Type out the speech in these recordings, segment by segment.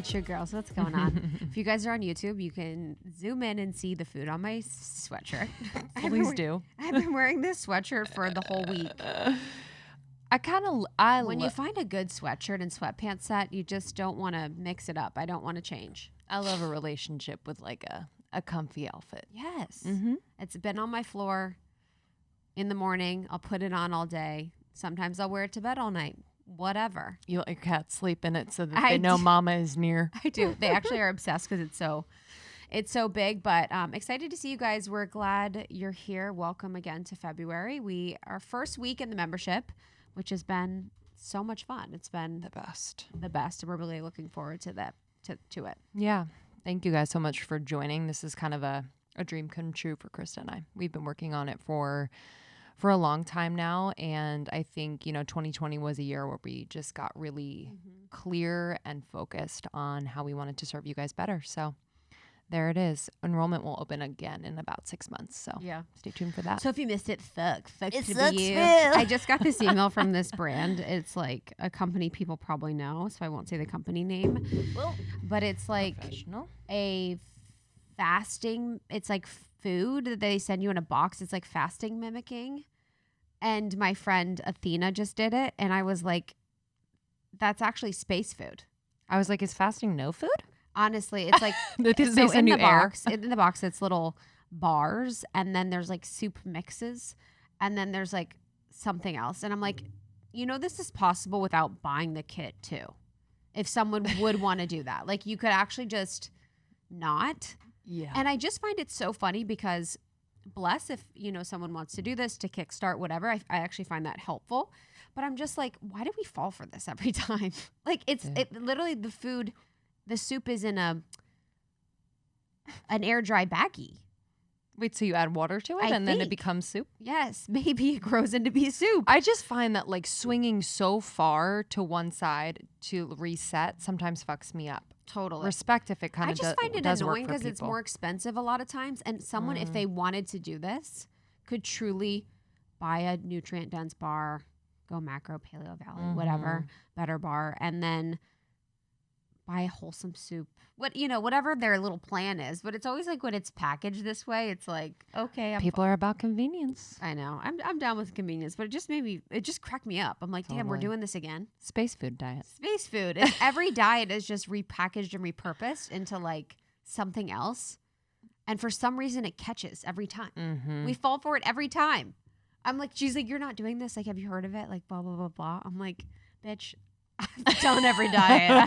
It's your girls. What's going on? If you guys are on YouTube, you can zoom in and see the food on my sweatshirt. Please do. I've been wearing this sweatshirt for the whole week. When you find a good sweatshirt and sweatpants set, you just don't want to mix it up. I don't want to change. I love a relationship with like a comfy outfit. Yes. Mm-hmm. It's been on my floor in the morning. I'll put it on all day. Sometimes I'll wear it to bed all night. Whatever. You let your cat sleep in it so that they know mama is near. I do. They actually are obsessed because it's so big, but excited to see you guys. We're glad you're here. Welcome again to February. Our first week in the membership, which has been so much fun. It's been the best. And we're really looking forward to that, to it. Yeah. Thank you guys so much for joining. This is kind of a dream come true for Krista and I. We've been working on it for a long time now. And I think, 2020 was a year where we just got really clear and focused on how we wanted to serve you guys better. So there it is. Enrollment will open again in about 6 months. So yeah, stay tuned for that. So if you missed it, fuck it to sucks be you. too. I just got this email from this brand. It's like a company people probably know, so I won't say the company name. Well, but it's like a fasting. It's like food that they send you in a box. It's like fasting mimicking. And my friend Athena just did it. And I was like, that's actually space food. I was like, is fasting no food? Honestly, it's like so in the box, in the box, it's little bars, and then there's like soup mixes, and then there's like something else. And I'm like, this is possible without buying the kit too. If someone would want to do that, like you could actually just not. Yeah. And I just find it so funny because bless if someone wants to do this to kickstart whatever. I actually find that helpful, but I'm just like, why do we fall for this every time? Like it literally the soup is in an air dry baggie. Wait, so you add water to it then it becomes soup? Yes, maybe it grows into be soup. I just find that like swinging so far to one side to reset sometimes fucks me up. Totally. Respect if it kind of does. I just find it annoying because it's people. more expensive a lot of times. And someone, if they wanted to do this, could truly buy a nutrient-dense bar, go macro, paleo, valley, whatever, better bar, and then buy a wholesome soup. Whatever their little plan is. But it's always like when it's packaged this way, it's like, okay. People are about convenience. I know. I'm down with convenience, but it just cracked me up. I'm like, damn, we're doing this again. Space food diet. Space food. Every diet is just repackaged and repurposed into like something else. And for some reason it catches every time. Mm-hmm. We fall for it every time. I'm like, she's like, you're not doing this. Like, have you heard of it? Like, blah, blah, blah, blah. I'm like, bitch, I've done every diet.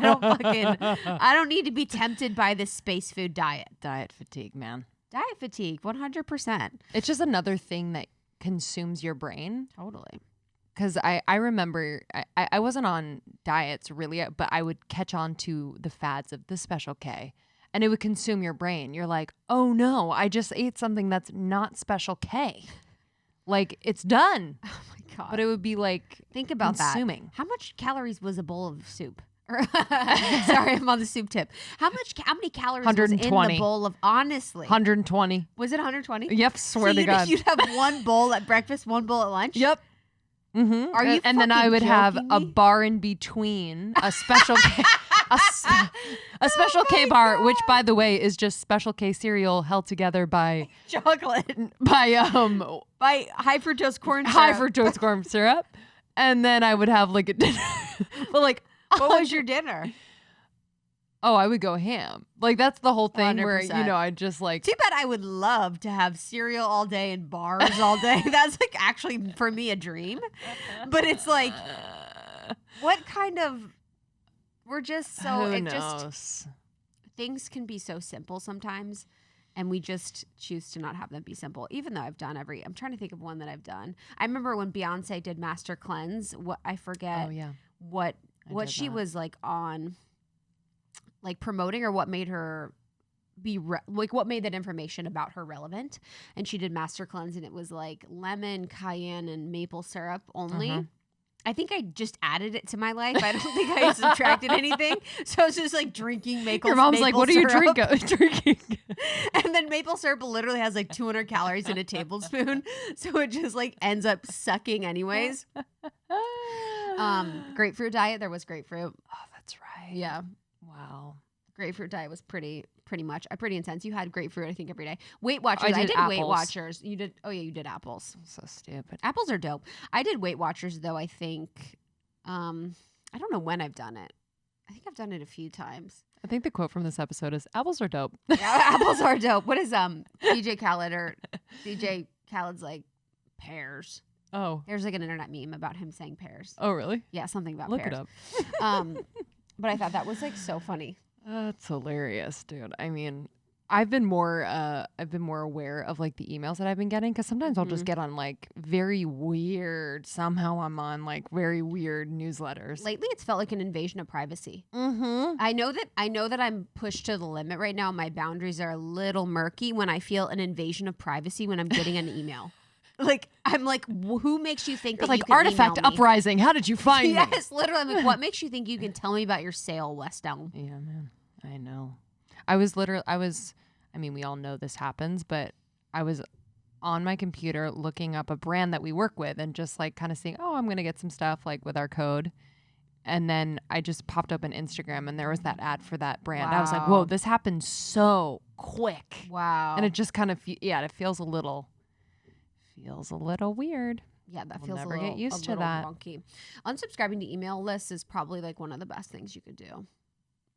I don't need to be tempted by this space food diet. Diet fatigue, man. Diet fatigue, 100%. It's just another thing that consumes your brain. Totally. Because I remember, I wasn't on diets really, but I would catch on to the fads of the Special K. And it would consume your brain. You're like, oh no, I just ate something that's not Special K. Like, it's done. Oh my God. But it would be like, think about consuming. That. How much calories was a bowl of soup? Sorry, I'm on the soup tip. How many calories was in the bowl of, honestly? 120. Was it 120? Yep, swear to God. You'd have one bowl at breakfast, one bowl at lunch? Yep. Mm-hmm. Are you and then I would have a bar in between, a Special K, a Special K bar, which by the way is just Special K cereal held together by chocolate, by high fructose corn syrup. High fructose corn syrup, and then I would have like a dinner. But like, what was your dinner? Oh, I would go ham. Like, that's the whole thing 100%. where, I just like... Too bad I would love to have cereal all day and bars all day. That's like actually, for me, a dream. But it's like, what kind of... We're just so... Who knows? Things can be so simple sometimes, and we just choose to not have them be simple. Even though I've done I'm trying to think of one that I've done. I remember when Beyonce did Master Cleanse, I forget what she was like on... like promoting, or what made her be what made that information about her relevant. And she did Master Cleanse, and it was like lemon, cayenne, and maple syrup only. I think I just added it to my life. I don't think I subtracted anything. So it's just like drinking maple syrup. Your mom's like, what are you drinking? And then maple syrup literally has like 200 calories in a tablespoon. So it just like ends up sucking anyways. Grapefruit diet. There was grapefruit. Oh, that's right. Yeah. Wow. Grapefruit diet was pretty intense. You had grapefruit, I think, every day. Weight Watchers. I did Weight apples. Watchers. You did. Oh yeah, you did apples. So stupid. Apples are dope. I did Weight Watchers though. I think. I don't know when I've done it. I think I've done it a few times. I think the quote from this episode is apples are dope. Yeah, apples are dope. What is DJ Khaled's like pears? Oh. There's like an internet meme about him saying pears. Oh really? Yeah, something about Look pears. it up. But I thought that was like so funny. That's hilarious, dude. I mean, I've been more aware of like the emails that I've been getting because sometimes I'll just get on like very weird. Somehow I'm on like very weird newsletters. Lately, it's felt like an invasion of privacy. Mm-hmm. I know that I'm pushed to the limit right now. My boundaries are a little murky when I feel an invasion of privacy when I'm getting an email. Like I'm like, who makes you think that like you can Artifact email me? Uprising? How did you find me? Yes, literally. I'm like, what makes you think you can tell me about your sale, West Elm? Yeah, man. I know. I mean, we all know this happens, but I was on my computer looking up a brand that we work with and just like kind of seeing, oh, I'm going to get some stuff like with our code. And then I just popped up on Instagram and there was that ad for that brand. Wow. I was like, whoa, this happened so quick. Wow. And it just kind of, it feels a little weird. Yeah, that We'll feels never a little, get used a to little that. wonky. Unsubscribing to email lists is probably like one of the best things you could do.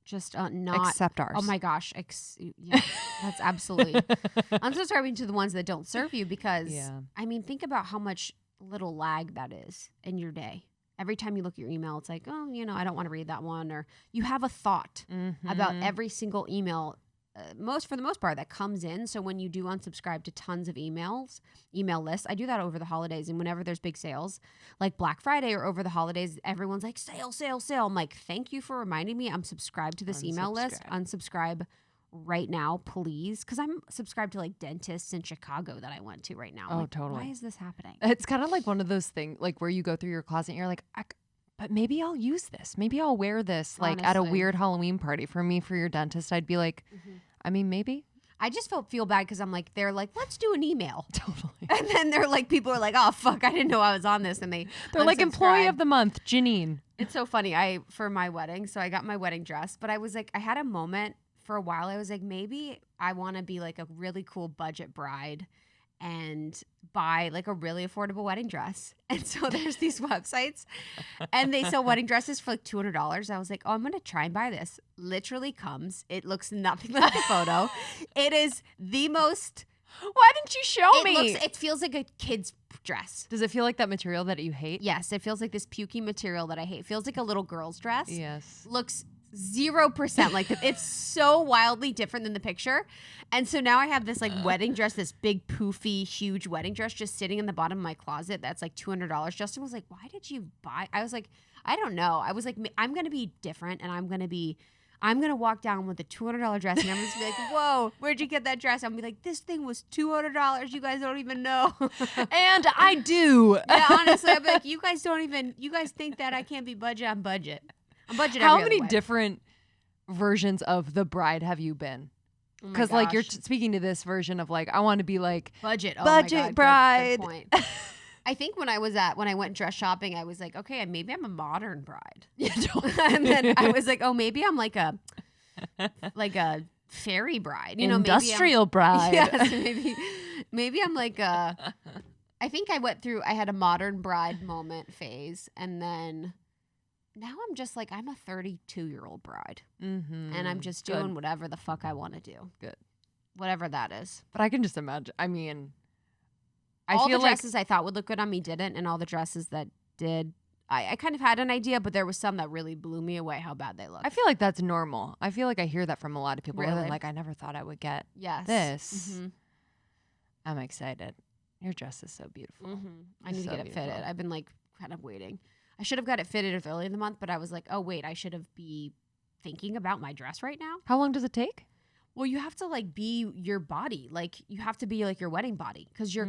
Just not Except ours. Oh my gosh, yeah, that's absolutely unsubscribing to the ones that don't serve you because I mean, think about how much little lag that is in your day. Every time you look at your email, it's like, oh, I don't want to read that one, or you have a thought about every single email. For the most part, that comes in. So when you do unsubscribe to tons of email lists, I do that over the holidays. And whenever there's big sales, like Black Friday or over the holidays, everyone's like, sale, sale, sale. I'm like, thank you for reminding me. I'm subscribed to this email list. Unsubscribe right now, please. Because I'm subscribed to like dentists in Chicago that I went to right now. Oh, like, totally. Why is this happening? It's kind of like one of those things, like where you go through your closet and you're like, but maybe I'll use this. Maybe I'll wear this like at a weird Halloween party. For me, for your dentist, I'd be like, I mean, maybe. I just feel bad because I'm like, they're like, let's do an email. Totally. And then they're like, people are like, oh, fuck, I didn't know I was on this. And they're like, employee of the month, Janine. It's so funny. For my wedding, so I got my wedding dress, but I was like, I had a moment for a while. I was like, maybe I want to be like a really cool budget bride and buy like a really affordable wedding dress. And so there's these websites and they sell wedding dresses for like $200. I was like, oh, I'm going to try and buy this. Literally comes. It looks nothing like the photo. It is the most. Why didn't you show me? It feels like a kid's dress. Does it feel like that material that you hate? Yes. It feels like this pukey material that I hate. It feels like a little girl's dress. Yes. Looks 0% like it's so wildly different than the picture. And so now I have this like wedding dress, this big poofy huge wedding dress just sitting in the bottom of my closet that's like $200. Justin was like, why did you buy? I was like, I don't know. I was like, I'm gonna be different and I'm gonna walk down with a $200 dress and everyone's gonna be like, whoa, where'd you get that dress? I'm gonna be like, this thing was $200. You guys don't even know. And I do. Yeah, honestly, I'd be like, you guys think that I can't be budget? I'm budget. How many different versions of the bride have you been? Because like you're speaking to this version of like, I want to be like budget bride. Good point. I think when I went dress shopping, I was like, okay, maybe I'm a modern bride. And then I was like, oh, maybe I'm like a fairy bride, industrial bride. Yes, maybe I'm like a. I think I had a modern bride moment phase, and then. Now I'm just like, I'm a 32-year-old bride. Mm-hmm. And I'm just doing whatever the fuck I want to do. Good. Whatever that is. But I can just imagine. I mean, all the dresses I thought would look good on me didn't. And all the dresses that did, I kind of had an idea, but there was some that really blew me away how bad they looked. I feel like that's normal. I feel like I hear that from a lot of people. Really? Like, I never thought I would get this. Mm-hmm. I'm excited. Your dress is so beautiful. Mm-hmm. I need to get it fitted. I've been like kind of waiting. I should have got it fitted early in the month, but I was like, oh, wait, I should have be thinking about my dress right now. How long does it take? Well, you have to like be your body. Like you have to be like your wedding body because you're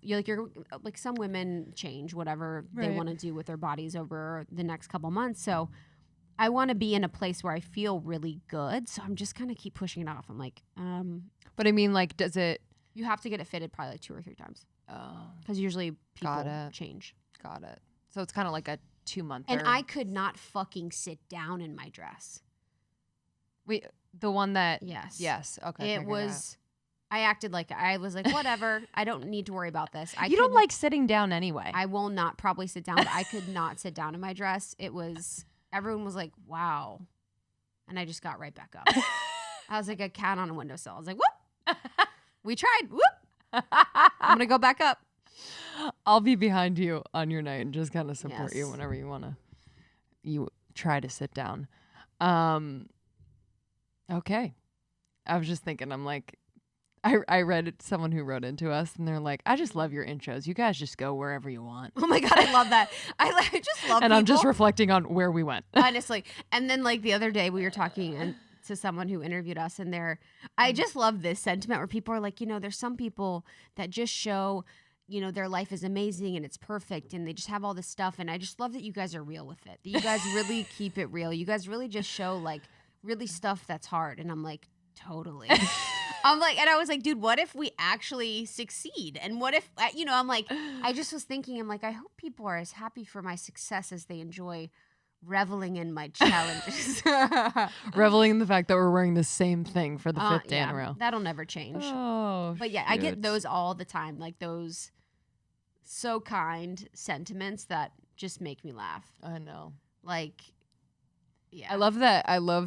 you're like some women change whatever they want to do with their bodies over the next couple months. So I want to be in a place where I feel really good. So I'm just kind of keep pushing it off. I'm like, But I mean, like, does it? You have to get it fitted probably like 2 or 3 times. Oh. Because usually people change. Got it. So it's kind of like a 2-month. And I could not fucking sit down in my dress. Wait, The one that yes. Okay. It was I acted like I was like, whatever. I don't need to worry about this. You don't like sitting down anyway. I will not probably sit down, but I could not sit down in my dress. Everyone was like, wow. And I just got right back up. I was like a cat on a windowsill. I was like, whoop. We tried. Whoop. I'm going to go back up. I'll be behind you on your night and just kind of support you whenever you try to sit down. Okay. I was just thinking, I'm like, I read someone who wrote into us and they're like, I just love your intros. You guys just go wherever you want. Oh my God, I love that. I just love And people. I'm just reflecting on where we went. Honestly. And then like the other day we were talking to someone who interviewed us and I just love this sentiment where people are like, there's some people that just show, their life is amazing and it's perfect and they just have all this stuff. And I just love that you guys are real with it. That you guys really keep it real. You guys really just show like really stuff that's hard. And I'm like, totally. And I was like, dude, what if we actually succeed? And what if, I'm like, I just was thinking, I'm like, I hope people are as happy for my success as they enjoy reveling in my challenges. Reveling in the fact that we're wearing the same thing for the fifth day in a row. That'll never change. Oh, but yeah, shoot. I get those all the time. Like those so kind sentiments that just make me laugh. I know. Like, yeah. I love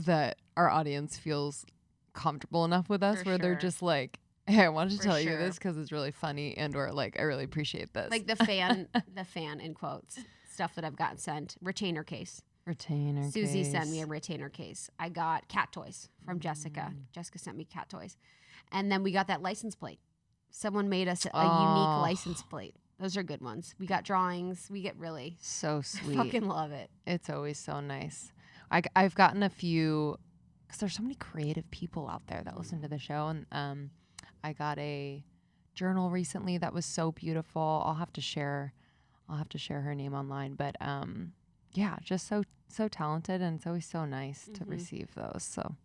that our audience feels comfortable enough with us where they're just like, hey, I wanted to tell you this because it's really funny and or like I really appreciate this. Like the fan in quotes stuff that I've gotten sent. Retainer case. Susie sent me a retainer case. I got cat toys from Jessica. Jessica sent me cat toys. And then we got that license plate. Someone made us a unique license plate. Those are good ones. We got drawings. We get really so sweet. I fucking love it. It's always so nice. I've gotten a few because there's so many creative people out there that listen to the show. And I got a journal recently that was so beautiful. I'll have to share her name online. But yeah, just so talented, and it's always so nice to receive those. So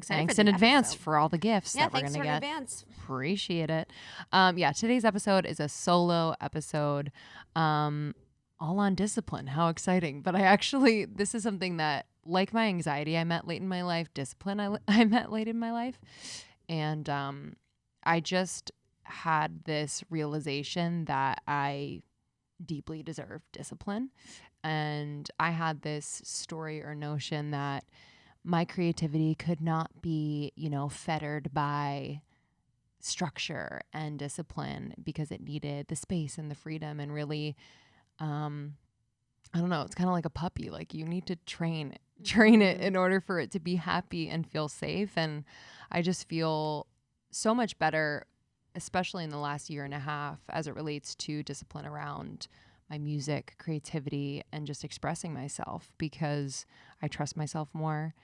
thanks in advance for all the gifts that we're gonna get. Advance. Appreciate it. Yeah, today's episode is a solo episode, all on discipline. How exciting! But this is something that, like my anxiety, I met late in my life. Discipline, I met late in my life, and I just had this realization that I deeply deserve discipline, and I had this story or notion that my creativity could not be, fettered by structure and discipline because it needed the space and the freedom. And really, I don't know, it's kind of like a puppy. Like you need to train it in order for it to be happy and feel safe. And I just feel so much better, especially in the last year and a half, as it relates to discipline around my music, creativity, and just expressing myself, because I trust myself more.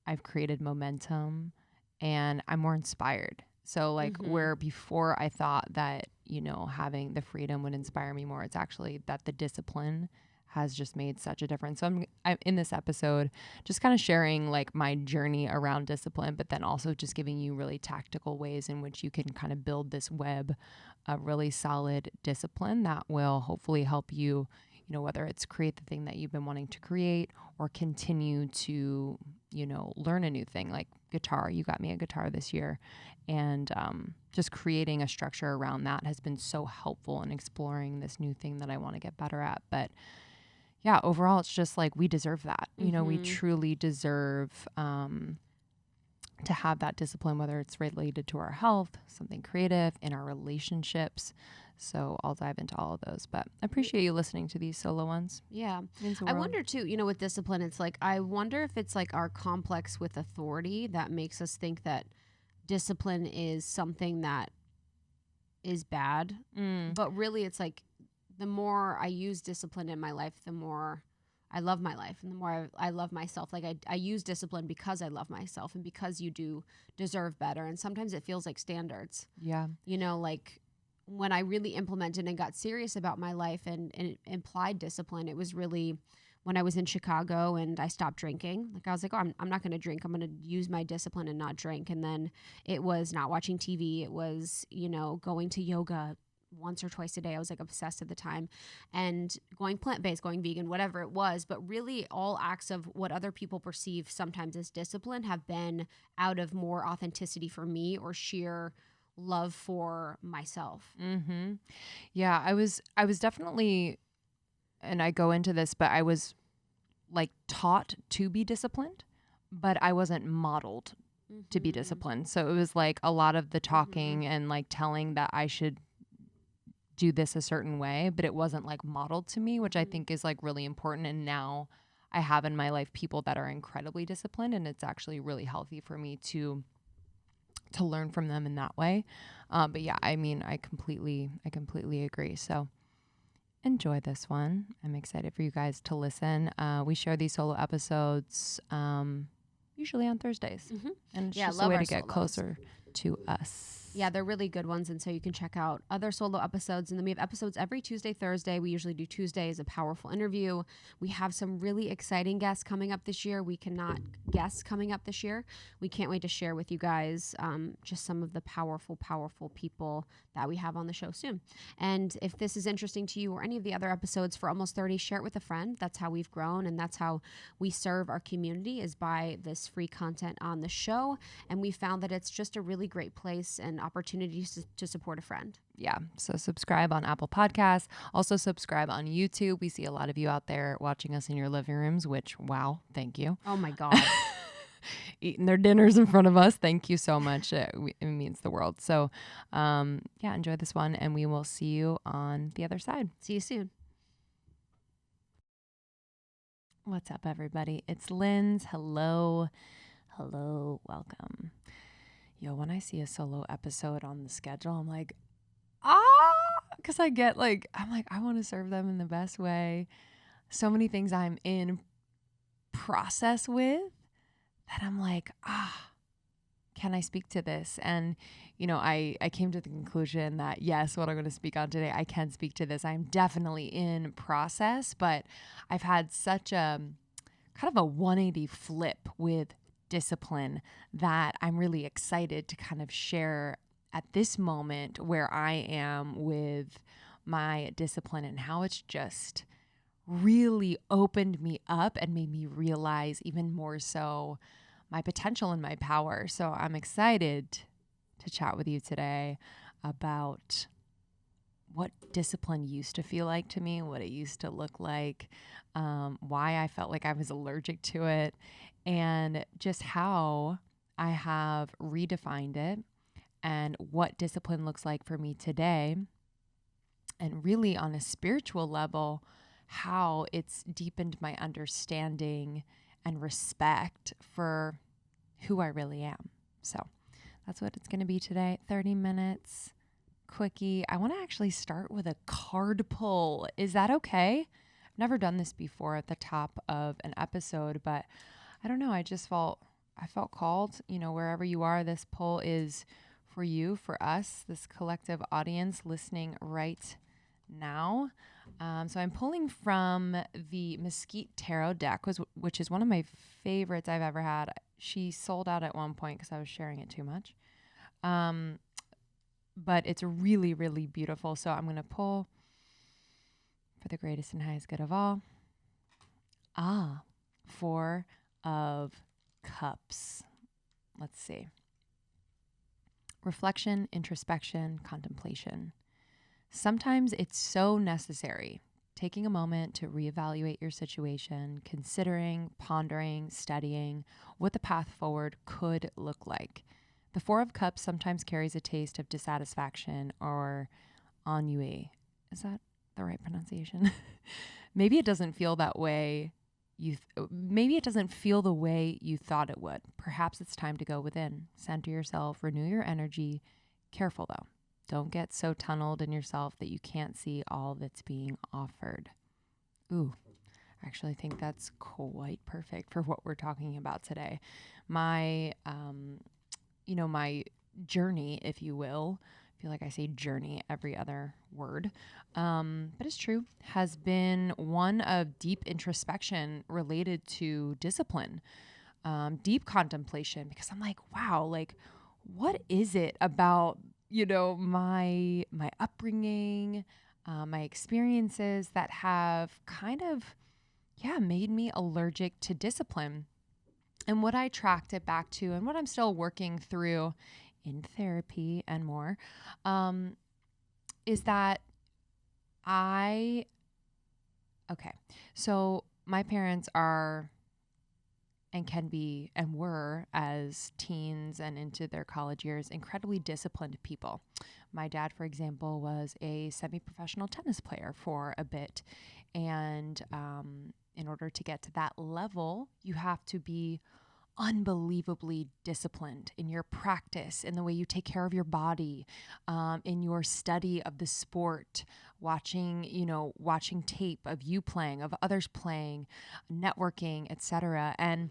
I've created momentum and I'm more inspired. So like where before I thought that, having the freedom would inspire me more, it's actually that the discipline has just made such a difference. So I'm in this episode just kind of sharing like my journey around discipline, but then also just giving you really tactical ways in which you can kind of build this web of really solid discipline that will hopefully help you, whether it's create the thing that you've been wanting to create or continue to, learn a new thing like guitar. You got me a guitar this year, and just creating a structure around that has been so helpful in exploring this new thing that I want to get better at. But yeah, overall, it's just like we deserve that. We truly deserve to have that discipline, whether it's related to our health, something creative, in our relationships. So I'll dive into all of those. But I appreciate you listening to these solo ones. Yeah. I wonder too, with discipline, it's like, I wonder if it's like our complex with authority that makes us think that discipline is something that is bad. But really it's like, the more I use discipline in my life, the more I love my life and the more I love myself. Like I use discipline because I love myself and because you do deserve better. And sometimes it feels like standards. Yeah. Like when I really implemented and got serious about my life and implied discipline, it was really when I was in Chicago and I stopped drinking. Like I was like, oh, I'm not going to drink. I'm going to use my discipline and not drink. And then it was not watching TV. It was, going to yoga once or twice a day. I was like obsessed at the time, and going plant-based, going vegan, whatever it was. But really all acts of what other people perceive sometimes as discipline have been out of more authenticity for me or sheer love for myself. Mm-hmm. Yeah, I was definitely, and I go into this, but I was like taught to be disciplined, but I wasn't modeled to be disciplined. So it was like a lot of the talking and like telling that I should do this a certain way, but it wasn't like modeled to me, which I think is like really important. And now I have in my life people that are incredibly disciplined, and it's actually really healthy for me to learn from them in that way. But yeah, I mean, I completely agree. So enjoy this one. I'm excited for you guys to listen. We share these solo episodes usually on Thursdays. And it's just a way to get closer to us. Yeah, they're really good ones. And so you can check out other solo episodes. And then we have episodes every Tuesday, Thursday. We usually do Tuesday as a powerful interview. We have some really exciting guests coming up this year. We cannot guests coming up this year. We can't wait to share with you guys just some of the powerful people that we have on the show soon. And if this is interesting to you or any of the other episodes for Almost 30, share it with a friend. That's how we've grown. And that's how we serve our community, is by this free content on the show. And we found that it's just a really great place and opportunities to support a friend. Yeah. So subscribe on Apple Podcasts. Also subscribe on YouTube. We see a lot of you out there watching us in your living rooms, which, wow, thank you. Oh my God. Eating their dinners in front of us. Thank you so much. It means the world. So yeah, enjoy this one, and we will see you on the other side. See you soon. What's up, everybody? It's Linz. Hello. Welcome. Yo, when I see a solo episode on the schedule, I'm like, because I get like, I want to serve them in the best way. So many things I'm in process with that I'm like, can I speak to this? And, you know, I came to the conclusion that yes, what I'm going to speak on today, I can speak to this. I'm definitely in process, but I've had such a kind of a 180 flip with discipline that I'm really excited to kind of share at this moment where I am with my discipline and how it's just really opened me up and made me realize even more so my potential and my power. So I'm excited to chat with you today about what discipline used to feel like to me, what it used to look like, why I felt like I was allergic to it, and just how I have redefined it and what discipline looks like for me today. And really on a spiritual level, how it's deepened my understanding and respect for who I really am. So that's what it's going to be today. 30 minutes, quickie. I want to actually start with a card pull. Is that okay? I've never done this before at the top of an episode, but I don't know. I felt called, you know, wherever you are, this pull is for you, for us, this collective audience listening right now. So I'm pulling from the Mesquite Tarot deck, which is one of my favorites I've ever had. She sold out at one point because I was sharing it too much. But it's really, really beautiful. So I'm going to pull for the greatest and highest good of all. Four of Cups. Let's see. Reflection, introspection, contemplation. Sometimes it's so necessary, taking a moment to reevaluate your situation, considering, pondering, studying what the path forward could look like. The Four of Cups sometimes carries a taste of dissatisfaction or ennui. Is that the right pronunciation? Maybe it doesn't feel that way. Maybe it doesn't feel the way you thought it would. Perhaps it's time to go within, center yourself, renew your energy. Careful though. Don't get so tunneled in yourself that you can't see all that's being offered. Ooh, I actually think that's quite perfect for what we're talking about today. My, my journey, if you will, I feel like I say journey every other word, but it's true, has been one of deep introspection related to discipline, deep contemplation, because I'm like, wow, like, what is it about my upbringing, my experiences that have kind of, made me allergic to discipline. And what I tracked it back to, and what I'm still working through in therapy and more, is that so my parents are and can be and were, as teens and into their college years, incredibly disciplined people. My dad, for example, was a semi-professional tennis player for a bit. And in order to get to that level, you have to be unbelievably disciplined in your practice, in the way you take care of your body, in your study of the sport, watching tape of you playing, of others playing, networking, etc. And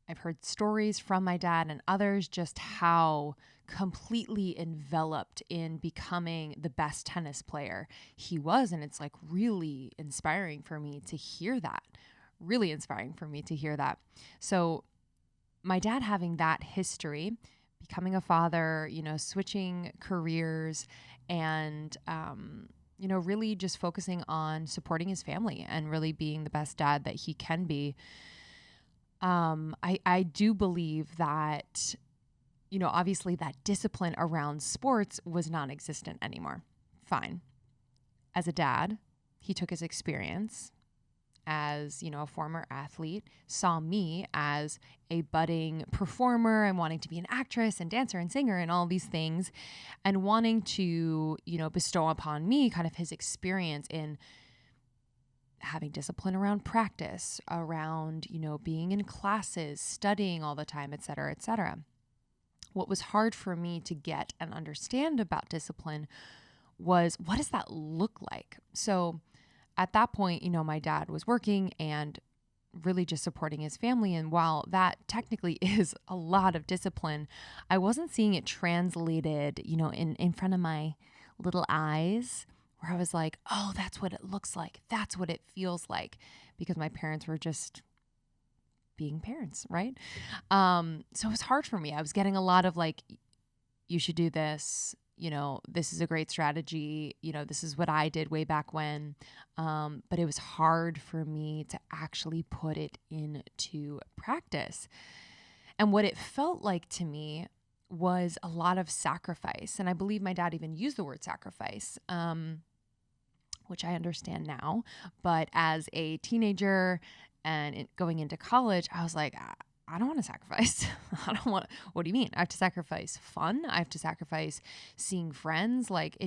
I've heard stories from my dad and others just how completely enveloped in becoming the best tennis player he was. And it's like really inspiring for me to hear that. So my dad having that history, becoming a father, switching careers, and, really just focusing on supporting his family and really being the best dad that he can be. I do believe that, obviously that discipline around sports was non-existent anymore. Fine. As a dad, he took his experience as, a former athlete, saw me as a budding performer and wanting to be an actress and dancer and singer and all these things, and wanting to, bestow upon me kind of his experience in having discipline around practice, around, being in classes, studying all the time, et cetera, et cetera. What was hard for me to get and understand about discipline was, what does that look like? So at that point, my dad was working and really just supporting his family. And while that technically is a lot of discipline, I wasn't seeing it translated, in front of my little eyes, where I was like, oh, that's what it looks like. That's what it feels like, because my parents were just being parents, right? So it was hard for me. I was getting a lot of like, you should do this, this is a great strategy, this is what I did way back when. But it was hard for me to actually put it into practice. And what it felt like to me was a lot of sacrifice. And I believe my dad even used the word sacrifice, which I understand now. But as a teenager and going into college, I was like, I don't want to sacrifice. What do you mean? I have to sacrifice fun. I have to sacrifice seeing friends. Like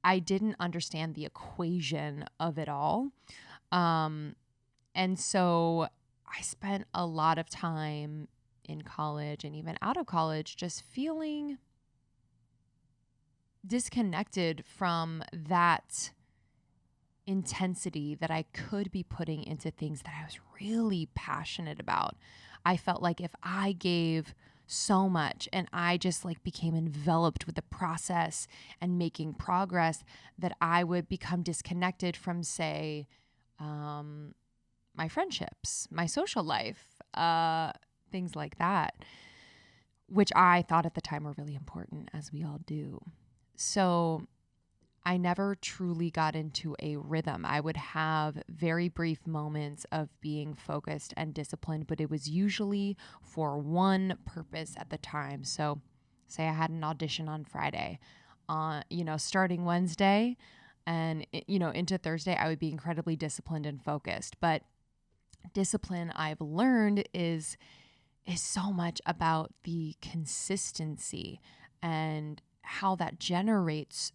I didn't understand the equation of it all. And so I spent a lot of time in college and even out of college just feeling disconnected from that intensity that I could be putting into things that I was really passionate about. I felt like if I gave so much and I just like became enveloped with the process and making progress, that I would become disconnected from, say, my friendships, my social life, things like that, which I thought at the time were really important, as we all do. So I never truly got into a rhythm. I would have very brief moments of being focused and disciplined, but it was usually for one purpose at the time. So say I had an audition on Friday, starting Wednesday and, into Thursday, I would be incredibly disciplined and focused. But discipline, I've learned, is so much about the consistency and how that generates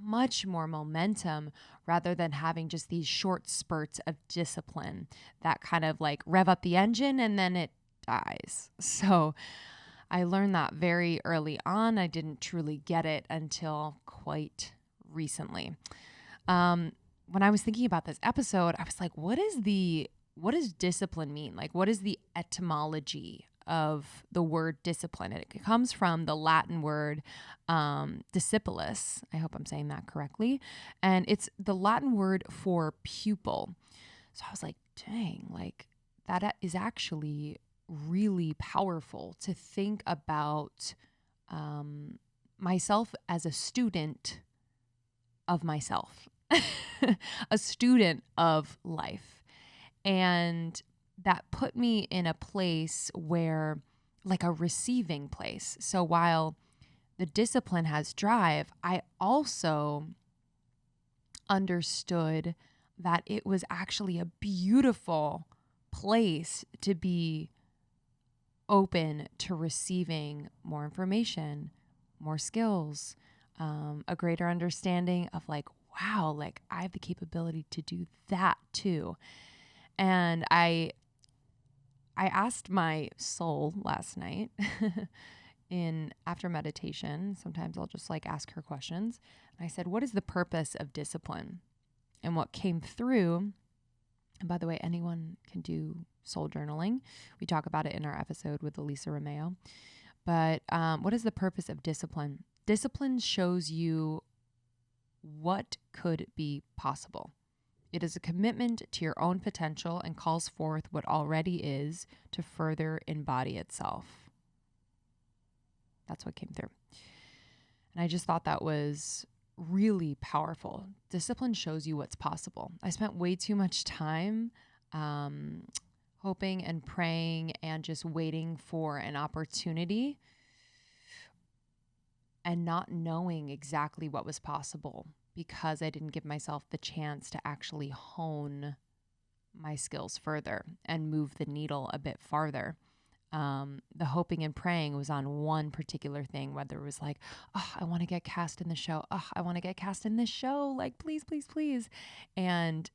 much more momentum, rather than having just these short spurts of discipline that kind of like rev up the engine and then it dies. So I learned that very early on. I didn't truly get it until quite recently. When I was thinking about this episode, I was like, what does discipline mean? Like, what is the etymology of the word discipline? It comes from the Latin word discipulus. I hope I'm saying that correctly. And it's the Latin word for pupil. So I was like, dang, like that is actually really powerful to think about myself as a student of myself, a student of life. And that put me in a place where, like a receiving place. So while the discipline has drive, I also understood that it was actually a beautiful place to be open to receiving more information, more skills, a greater understanding of like, wow, like I have the capability to do that too. And I asked my soul last night after meditation. Sometimes I'll just like ask her questions. And I said, what is the purpose of discipline? And what came through, and by the way, anyone can do soul journaling. We talk about it in our episode with Elisa Romeo. But what is the purpose of discipline? Discipline shows you what could be possible. It is a commitment to your own potential and calls forth what already is to further embody itself. That's what came through. And I just thought that was really powerful. Discipline shows you what's possible. I spent way too much time hoping and praying and just waiting for an opportunity and not knowing exactly what was possible because I didn't give myself the chance to actually hone my skills further and move the needle a bit farther. The hoping and praying was on one particular thing, whether it was like, oh, I want to get cast in the show. Oh, I want to get cast in this show. Like, please, please, please. And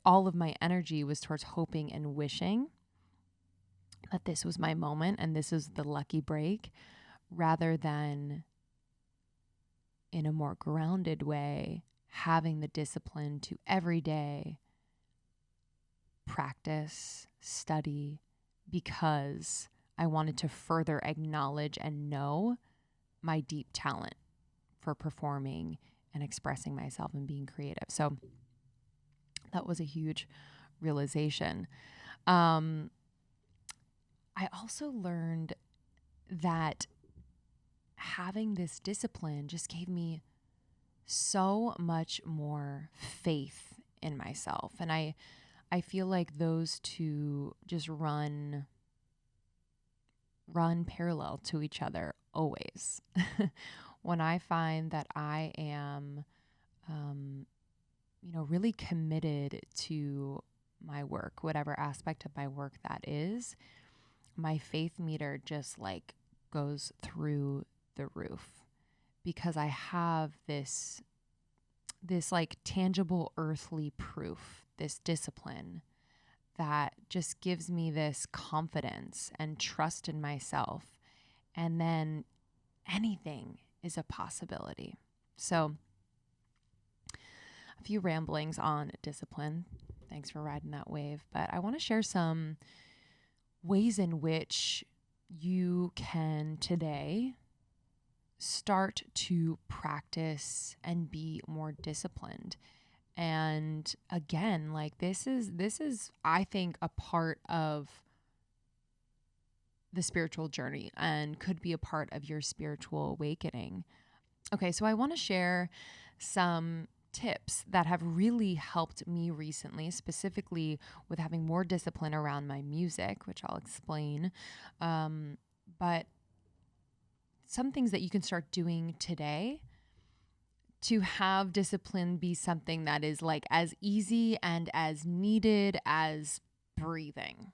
all of my energy was towards hoping and wishing that this was my moment and this is the lucky break, rather than in a more grounded way, having the discipline to every day practice, study, because I wanted to further acknowledge and know my deep talent for performing and expressing myself and being creative. So that was a huge realization. I also learned that having this discipline just gave me so much more faith in myself. And I feel like those two just run parallel to each other always. When I find that I am, really committed to my work, whatever aspect of my work that is, my faith meter just like goes through the roof because I have this like tangible earthly proof, this discipline that just gives me this confidence and trust in myself. And then anything is a possibility. So a few ramblings on discipline. Thanks for riding that wave. But I want to share some ways in which you can today start to practice and be more disciplined. And again, like this is I think a part of the spiritual journey and could be a part of your spiritual awakening. Okay, so I want to share some tips that have really helped me recently, specifically with having more discipline around my music, which I'll explain. But some things that you can start doing today to have discipline be something that is like as easy and as needed as breathing.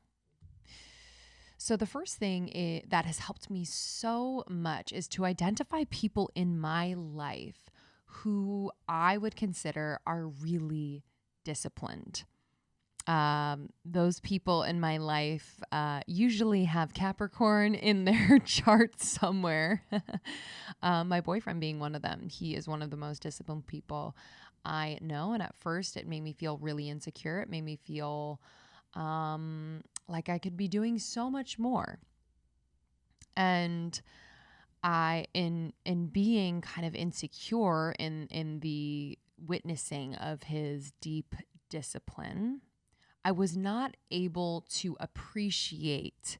So the first thing that has helped me so much is to identify people in my life who I would consider are really disciplined. Those people in my life usually have Capricorn in their chart somewhere. My boyfriend being one of them. He is one of the most disciplined people I know. And at first it made me feel really insecure. It made me feel like I could be doing so much more. And in being kind of insecure in the witnessing of his deep discipline, I was not able to appreciate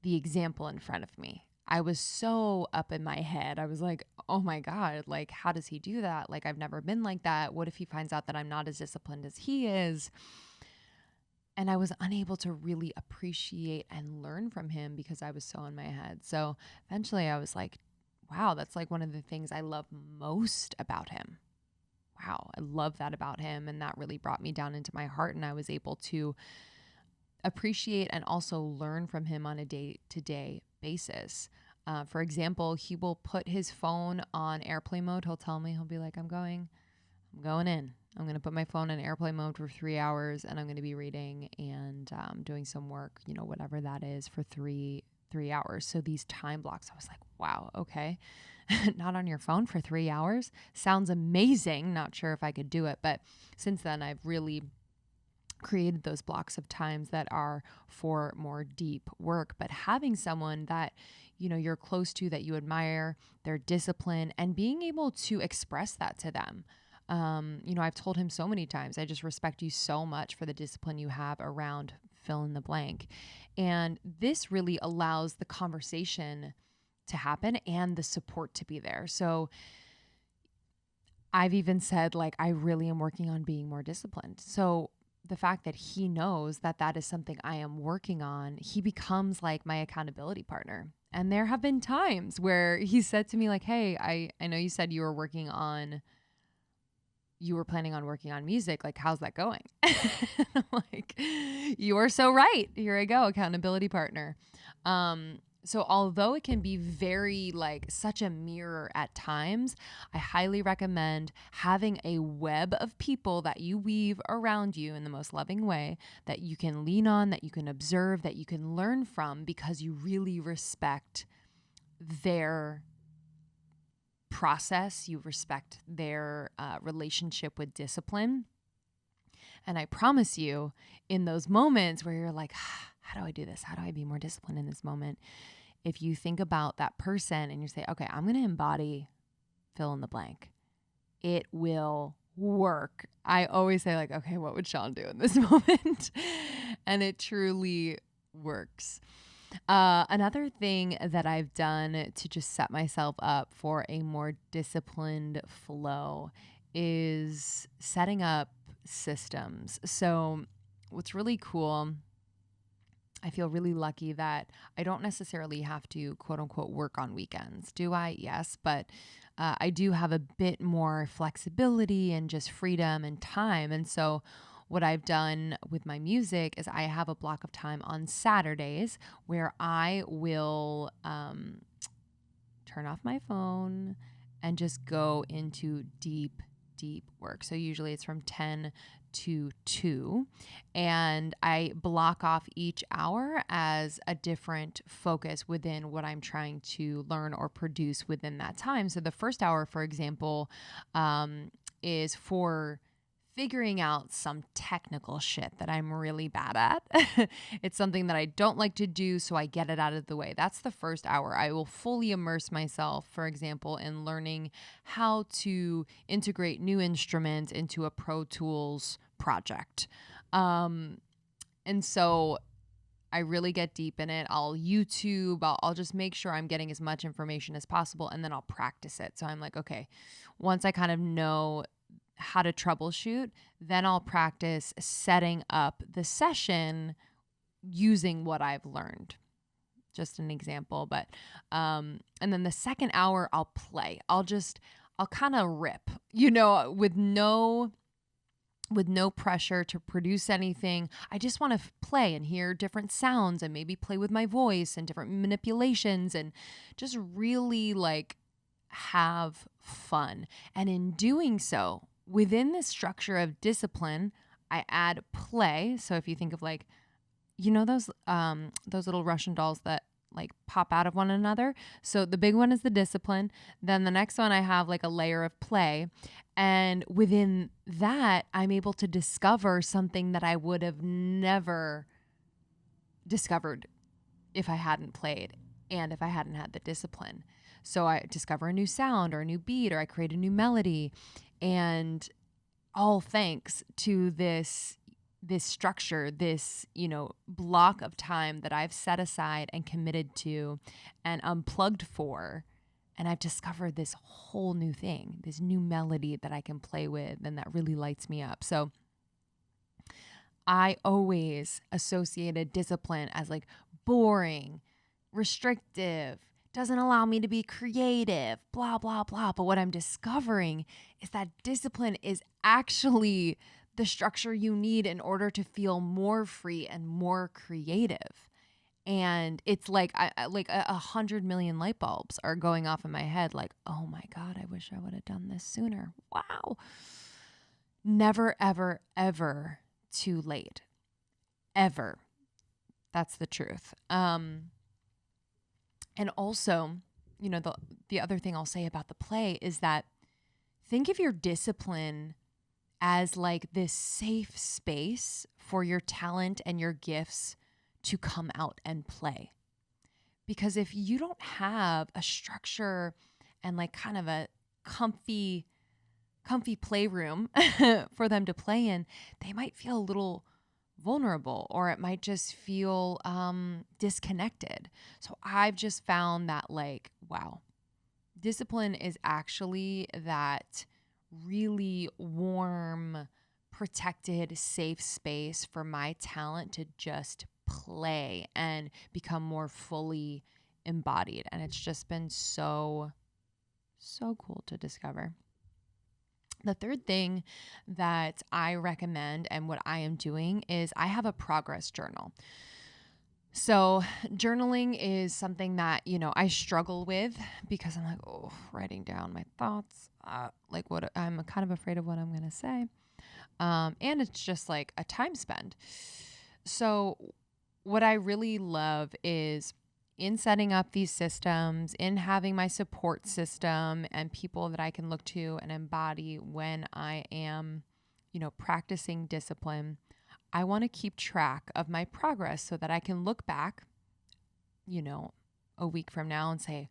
the example in front of me. I was so up in my head. I was like, oh my God, like, how does he do that? Like, I've never been like that. What if he finds out that I'm not as disciplined as he is? And I was unable to really appreciate and learn from him because I was so in my head. So eventually I was like, wow, that's like one of the things I love most about him. Wow, I love that about him. And that really brought me down into my heart. And I was able to appreciate and also learn from him on a day-to-day basis. For example, he will put his phone on airplane mode. He'll tell me, he'll be like, I'm going in. I'm going to put my phone in airplane mode for 3 hours, and I'm going to be reading and doing some work, whatever that is, for three hours. So these time blocks, I was like, wow, okay. Not on your phone for 3 hours. Sounds amazing. Not sure if I could do it. But since then, I've really created those blocks of times that are for more deep work. But having someone that you're close to, that you admire, their discipline, and being able to express that to them. I've told him so many times, I just respect you so much for the discipline you have around fill in the blank. And this really allows the conversation to happen and the support to be there. So I've even said, like, I really am working on being more disciplined. So the fact that he knows that that is something I am working on, he becomes like my accountability partner. And there have been times where he said to me, like, hey, I know you said you were planning on working on music. Like, how's that going? I'm like, you are so right. Here I go. Accountability partner. So although it can be very such a mirror at times, I highly recommend having a web of people that you weave around you in the most loving way, that you can lean on, that you can observe, that you can learn from, because you really respect their process, you respect their relationship with discipline. And I promise you, in those moments where you're like, how do I do this? How do I be more disciplined in this moment? If you think about that person and you say, okay, I'm going to embody fill in the blank, it will work. I always say, like, okay, what would Sean do in this moment? And it truly works. Another thing that I've done to just set myself up for a more disciplined flow is setting up systems. So what's really cool, I feel really lucky that I don't necessarily have to, quote unquote, work on weekends. Do I? Yes. But I do have a bit more flexibility and just freedom and time. And so what I've done with my music is I have a block of time on Saturdays where I will turn off my phone and just go into deep work. So usually it's from 10 to 2, and I block off each hour as a different focus within what I'm trying to learn or produce within that time. So the first hour, for example, is for figuring out some technical shit that I'm really bad at. It's something that I don't like to do, so I get it out of the way. That's the first hour. I will fully immerse myself, for example, in learning how to integrate new instruments into a Pro Tools project. And so I really get deep in it. I'll YouTube, I'll just make sure I'm getting as much information as possible, and then I'll practice it. So I'm like, okay, once I kind of know how to troubleshoot, then I'll practice setting up the session using what I've learned. Just an example, but and then the second hour I'll play. I'll kind of rip, with no pressure to produce anything. I just want to play and hear different sounds and maybe play with my voice and different manipulations and just really have fun. And in doing so, within the structure of discipline, I add play. So if you think of those little Russian dolls that pop out of one another. So the big one is the discipline. Then the next one I have a layer of play. And within that, I'm able to discover something that I would have never discovered if I hadn't played and if I hadn't had the discipline. So I discover a new sound or a new beat, or I create a new melody. And all thanks to this this structure, this, block of time that I've set aside and committed to and unplugged for. And I've discovered this whole new thing, this new melody that I can play with and that really lights me up. So I always associated discipline as like boring, restrictive, doesn't allow me to be creative, blah, blah, blah. But what I'm discovering is that discipline is actually the structure you need in order to feel more free and more creative. And it's like like 100 million light bulbs are going off in my head. Like, oh my God, I wish I would have done this sooner. Wow. Never, ever, ever too late. Ever. That's the truth. And also, the other thing I'll say about the play is that think of your discipline as like this safe space for your talent and your gifts to come out and play. Because if you don't have a structure and like kind of a comfy playroom for them to play in, they might feel a little vulnerable, or it might just feel disconnected. So I've just found that like, wow, discipline is actually that really warm, protected, safe space for my talent to just play and become more fully embodied. And it's just been so cool to discover. The third thing that I recommend and what I am doing is I have a progress journal. So journaling is something that, I struggle with because I'm like, writing down my thoughts, like what I'm kind of afraid of what I'm going to say. And it's just like a time spend. So what I really love is in setting up these systems, in having my support system and people that I can look to and embody when I am, practicing discipline. I want to keep track of my progress so that I can look back, a week from now and say,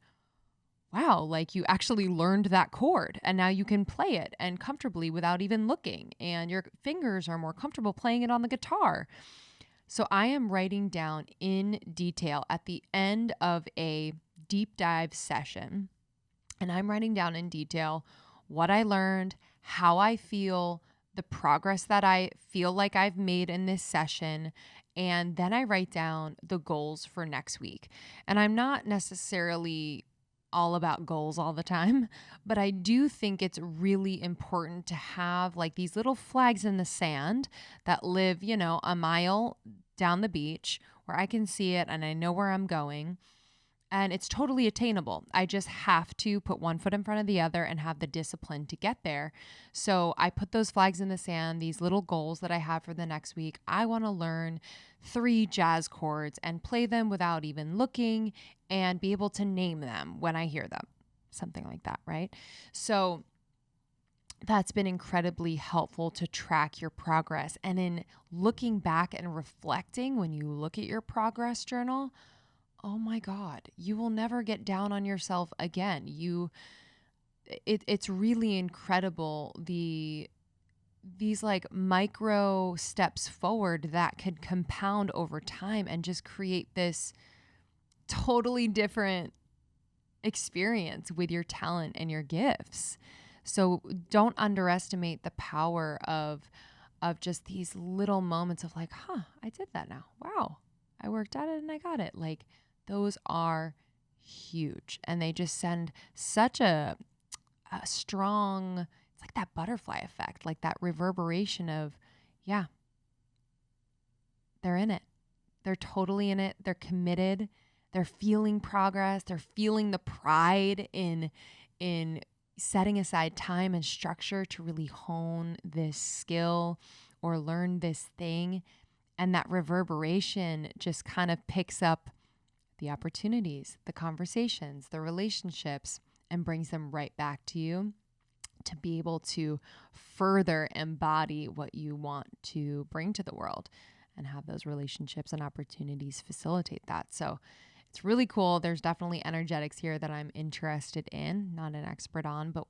wow, like you actually learned that chord and now you can play it and comfortably without even looking, and your fingers are more comfortable playing it on the guitar. So I am writing down in detail at the end of a deep dive session, and I'm writing down in detail what I learned, how I feel, the progress that I feel like I've made in this session, and then I write down the goals for next week. And I'm not necessarily all about goals all the time, but I do think it's really important to have like these little flags in the sand that live, a mile down the beach where I can see it and I know where I'm going. And it's totally attainable. I just have to put one foot in front of the other and have the discipline to get there. So I put those flags in the sand, these little goals that I have for the next week. I want to learn 3 jazz chords and play them without even looking and be able to name them when I hear them. Something like that, right? So that's been incredibly helpful to track your progress. And in looking back and reflecting, when you look at your progress journal, oh my God, you will never get down on yourself again. It's really incredible these like micro steps forward that could compound over time and just create this totally different experience with your talent and your gifts. So don't underestimate the power of just these little moments of like, I did that now. Wow, I worked at it and I got it. Like, those are huge, and they just send such a strong, it's like that butterfly effect, like that reverberation of, yeah, they're in it. They're totally in it. They're committed. They're feeling progress. They're feeling the pride in setting aside time and structure to really hone this skill or learn this thing. And that reverberation just kind of picks up the opportunities, the conversations, the relationships, and brings them right back to you to be able to further embody what you want to bring to the world and have those relationships and opportunities facilitate that. So it's really cool. There's definitely energetics here that I'm interested in, not an expert on, but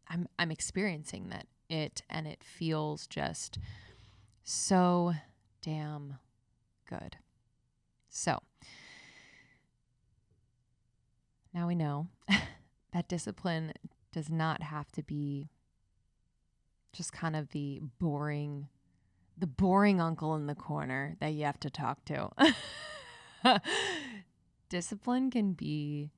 I'm experiencing and it feels just so damn good. So now we know that discipline does not have to be just kind of the boring uncle in the corner that you have to talk to. Discipline can be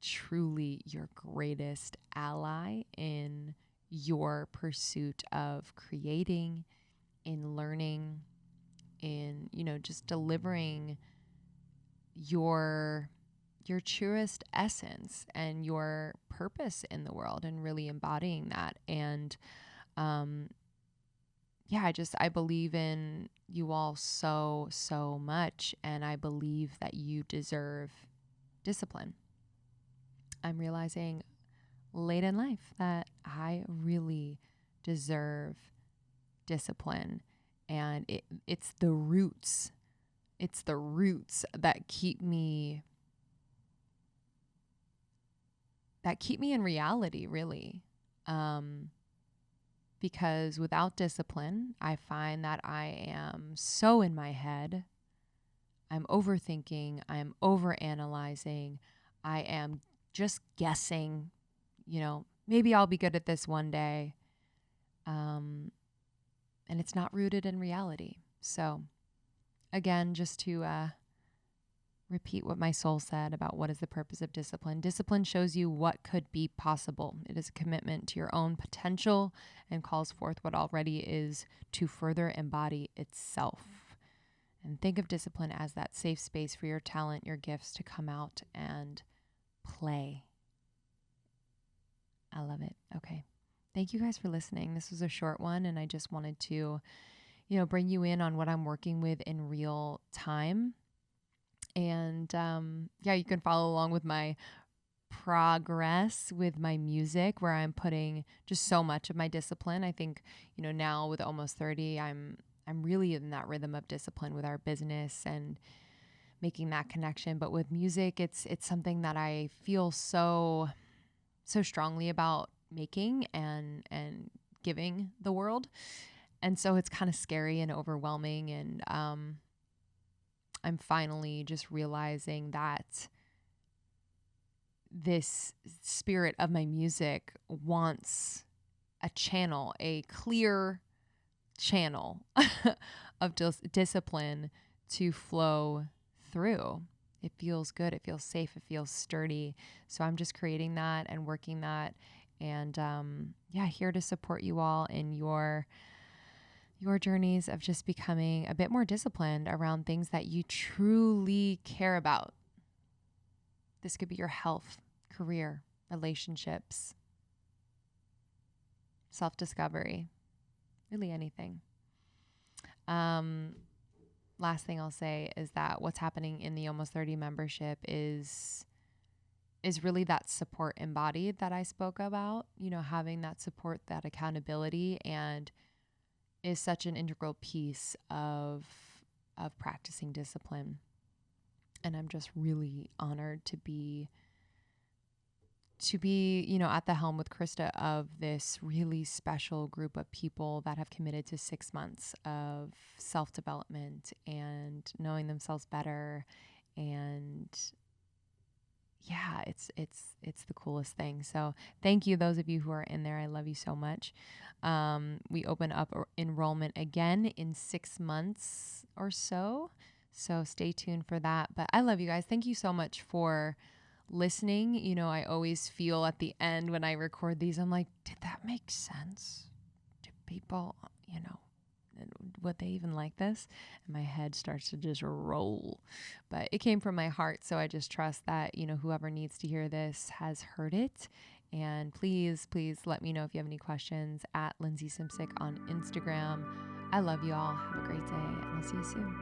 truly your greatest ally in your pursuit of creating, in learning, in, just delivering your truest essence and your purpose in the world and really embodying that. And I believe in you all so much, and I believe that you deserve discipline. I'm realizing late in life that I really deserve discipline, and it's the roots that keep me in reality, really. Because without discipline, I find that I am so in my head. I'm overthinking, I'm overanalyzing, I am just guessing, maybe I'll be good at this one day. And it's not rooted in reality. So again, just to repeat what my soul said about what is the purpose of discipline. Discipline shows you what could be possible. It is a commitment to your own potential and calls forth what already is to further embody itself. And think of discipline as that safe space for your talent, your gifts to come out and play. I love it. Okay. Thank you guys for listening. This was a short one, and I just wanted to, bring you in on what I'm working with in real time. And you can follow along with my progress with my music, where I'm putting just so much of my discipline. I think, now with almost 30, I'm really in that rhythm of discipline with our business and making that connection. But with music, it's something that I feel so strongly about making and giving the world. And so it's kind of scary and overwhelming. And I'm finally just realizing that this spirit of my music wants a channel, a clear channel of discipline to flow through. It feels good. It feels safe. It feels sturdy. So I'm just creating that and working that. And here to support you all in your journeys of just becoming a bit more disciplined around things that you truly care about. This could be your health, career, relationships, self-discovery, really anything. Last thing I'll say is that what's happening in the Almost 30 membership is really that support embodied that I spoke about, having that support, that accountability, and is such an integral piece of practicing discipline. And I'm just really honored to be at the helm with Krista of this really special group of people that have committed to 6 months of self-development and knowing themselves better. And it's the coolest thing. So thank you, those of you who are in there. I love you so much. We open up enrollment again in 6 months or so. So stay tuned for that. But I love you guys. Thank you so much for listening. I always feel at the end when I record these, I'm like, did that make sense? Do people, would they even like this? And my head starts to just roll. But it came from my heart. So I just trust that, whoever needs to hear this has heard it. And please let me know if you have any questions at Lindsey Simcik on Instagram. I love you all. Have a great day, and I'll see you soon.